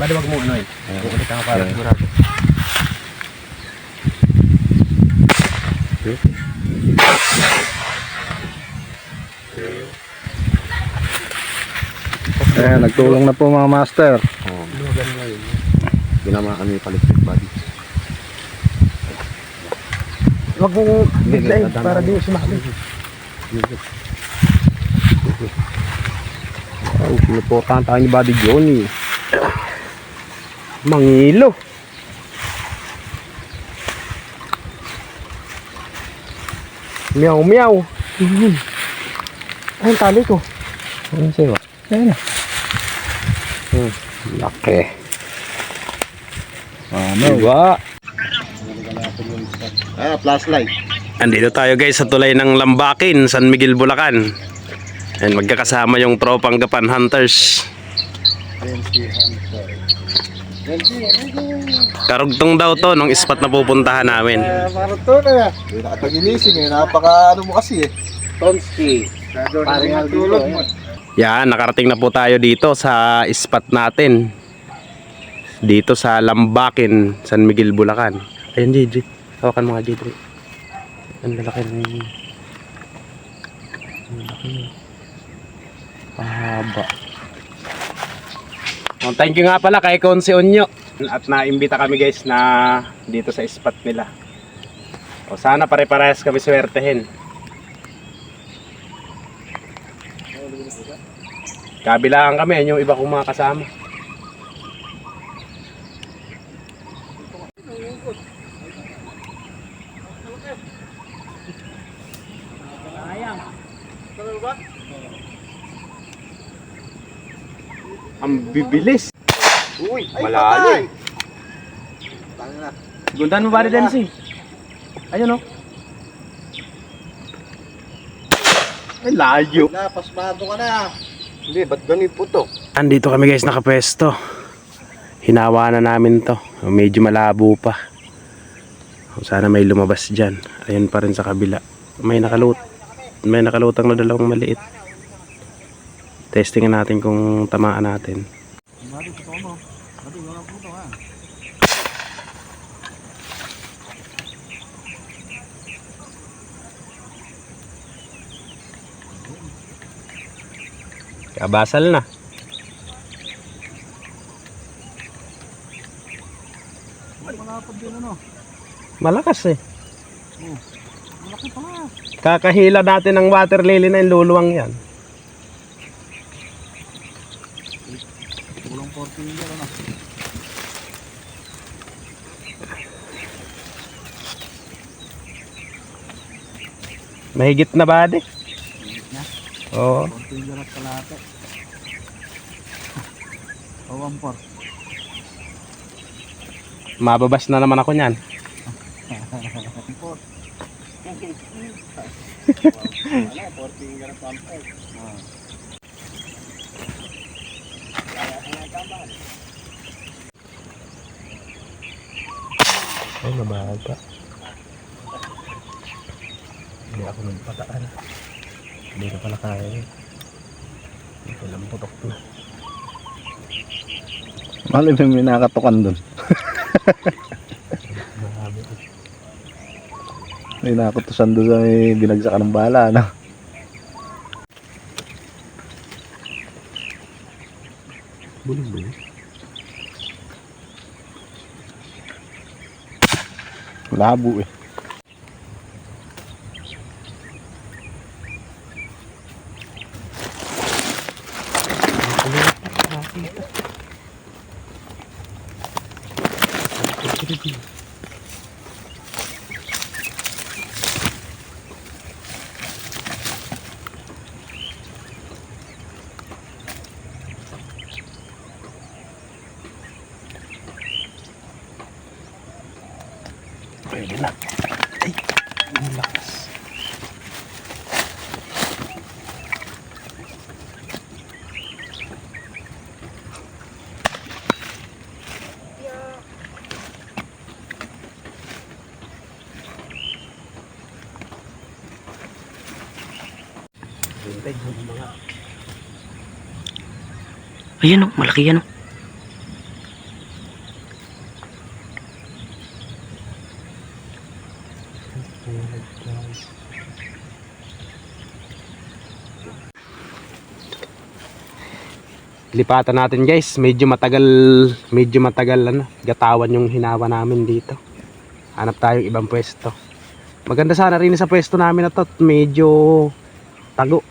Bali wag mo ano eh. Kukulit ka para sigurado. Ayan, nagtulong na po mga master. Lugan mo yun. Ginama kami palit body. Wag mo biglayin para di sumakli. Oh, sinuportahan tayo ni Buddy Johnny. Mangilo. Meow meow. Ayun tali ko. Ano sa'yo? Ayun na. Laki. Diba? Flashlight. Andito tayo guys sa tulay ng Lambakin, San Miguel, Bulacan. And magkakasama yung tropang Gapan Hunters. Karugtong daw to nung spot na pupuntahan namin. Parang to na. Nakatagilising eh. Napaka ano mo kasi eh. Tonski. Parang tulog mo. Yan, nakarating na po tayo dito sa spot natin. Dito sa Lambakin, San Miguel, Bulacan. Ayun, JJ. Hawakan mo nga, JJ. Ang lalaki ng... Ang laki. Pahaba. Oh, thank you nga pala kay Konsi Onyo. At naimbita kami guys na dito sa spot nila. O sana pare-parehas kami swertehin. Kabilaan kami, yung iba kong mga kasama. Ang bibilis. Uy, Malayo. Gundan mo ba rin si? Ayun o. Ay, layo. pasmado ka na. Hindi, ba't ganun po to? Andito kami guys nakapwesto. Hinawa na namin to. Medyo malabo pa. Sana may lumabas dyan. Ayun pa rin sa kabila. May nakalutang na dalawang maliit. Testingin natin kung tamaan natin. Kabasal na. Malakas eh. Kakahila natin ng water lily na yung luluwang yan. Mahigit na ba de? Oo. Mababas na naman ako niyan. Ay, mabaga. Hindi ako nagpataan. Hindi na pala kaya. Ito lang putok na. Malim yung may nakatukan dun. May nakutusan doon sa may binagsakan ng bala, ano? Buling-buling. Labo eh. Pwede na. Ay, ang lakas. Ayan o, malaki yan o. Lipatan natin guys, medyo matagal ano, gatawan yung hinawa namin dito. Hanap tayong ibang pwesto. Maganda sana rin sa pwesto namin na to, medyo tago.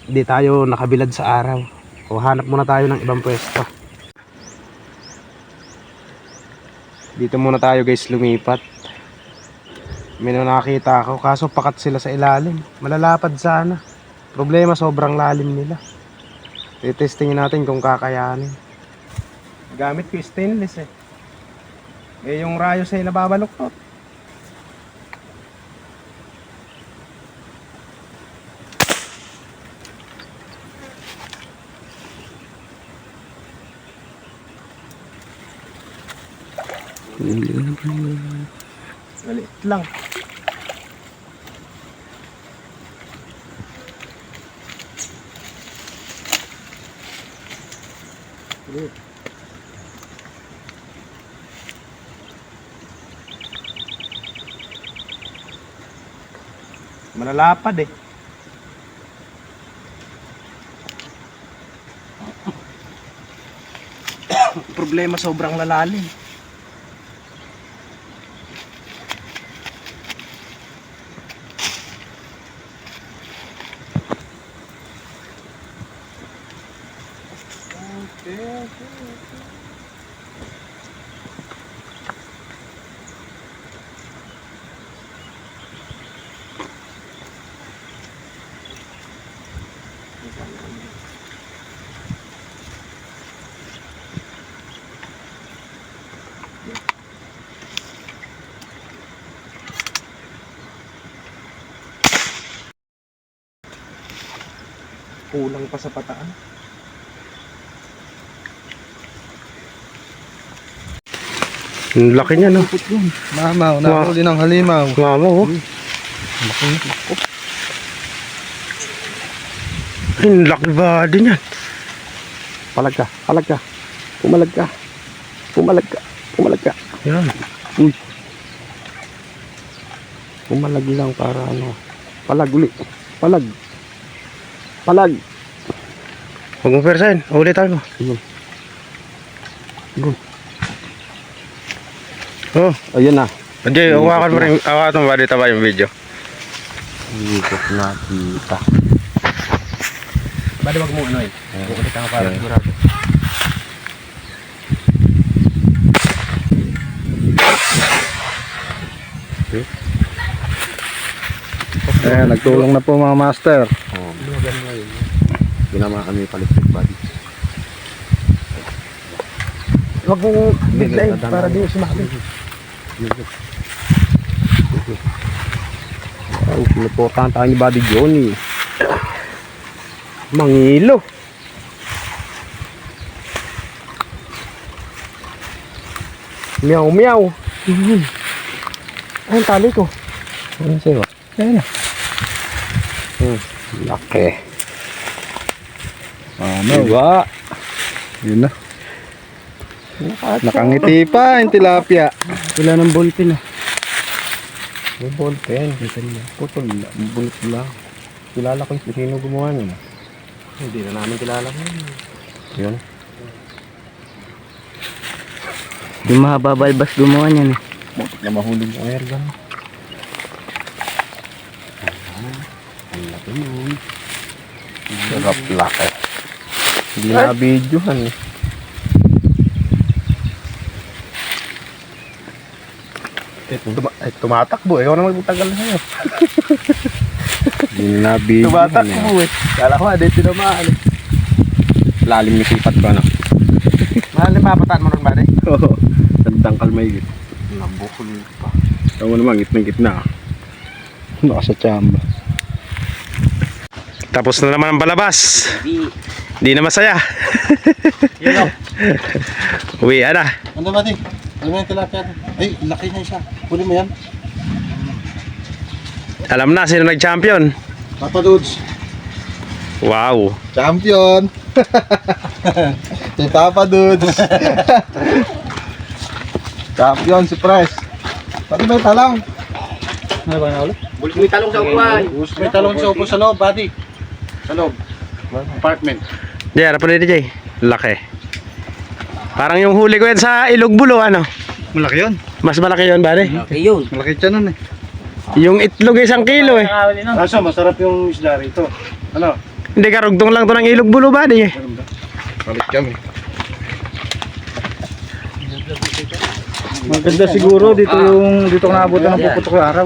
Hindi tayo nakabilad sa araw. O hanap muna tayo ng ibang pwesto. Dito muna tayo guys lumipat. May nakita ako kaso pakat sila sa ilalim. Malalapad sana. Problema sobrang lalim nila. Testingin natin kung kakayanin. Gamit ko stainless eh. Yung rayos ay nababaluktot. Maliit lang. Malalapad eh. Problema sobrang lalalim. Kulang pa sa pataan. Ang laki niya no. Mamaw, nahuli ng halimaw. Mamaw oh. Laki. Ang laki ba din yan? Palag ka, palag ka. Pumalag ka. Pumalag ka. Pumalag ka. Yan. Uy. Pumalag lang para ano. Palag uli. Palag. Palag. Huwag mong persahin. Ulit tayo. Sige. Sige. Oh, ayun na. Jay, hawakan mo rin. Hawakan mo ba dito ba yung video? Ikot na kita. Bali wag mo ano eh. Ulit ka para sigurado. Ayan, nagtulong na po mga master. Ginama kami palistik body. Huwag mong biglayin para di sumakit. Wow, pinuportahan tayo ni Buddy Johnny. Mangilo. Meow meow. Ay, tali ko. Ano sa'yo? Ayan na. Laki. Ano? Diba? Yun na. Nakangiti pa yung tilapia. Wala ng ballpen ah. May ballpen. Putol na. Bulit lang. Kilala ko yung sino gumawa niya. Hindi na namin kilala ko. Yun. Yung mahaba balbas gumawa niyan eh. Bakit na mahulog ang airgun? Ang laki nun. Sarap laki. Hindi na videohan eh. Tumatakbo eh. Ikaw na magtagal na sa'yo. Hindi na videohan eh. Tumatakbo eh. Kala ko hindi tinamaan eh. Lalim yung sipat ko ano. Mahal na mapataan mo rin ba eh? Oo. Tandang kalmay git. Nabukol pa. Ito mo naman gitna. Naka sa tsamba. Tapos na naman ang balabas. Hindi na masaya. Uwi na. Ano ba di? Ano ba yung tilapia? Ay, laki na isa. Huli mo yan. Alam na sino nag-champion. Papa Dudes. Wow. Champion! Si Papa Dudes. Champion si Pres. Pati may talang. Ano ba nahuli? May talong sa upuan. May talong sa upo sa loob, buddy. Sa loob. Apartment. Jay, harap ulit Jay. Laki. Parang yung huli ko yan sa Ilogbulo, ano? Malaki yun. Mas malaki yun, bari. Ayun. Malaki siya nun eh. Yung itlog 1 kilo eh. Kaso, masarap yung isda rito. Ano? Hindi, karugtong lang to ng Ilogbulo, bari eh. Balik kami. Maganda siguro dito yung dito ko naabutan ng puputok yung araw.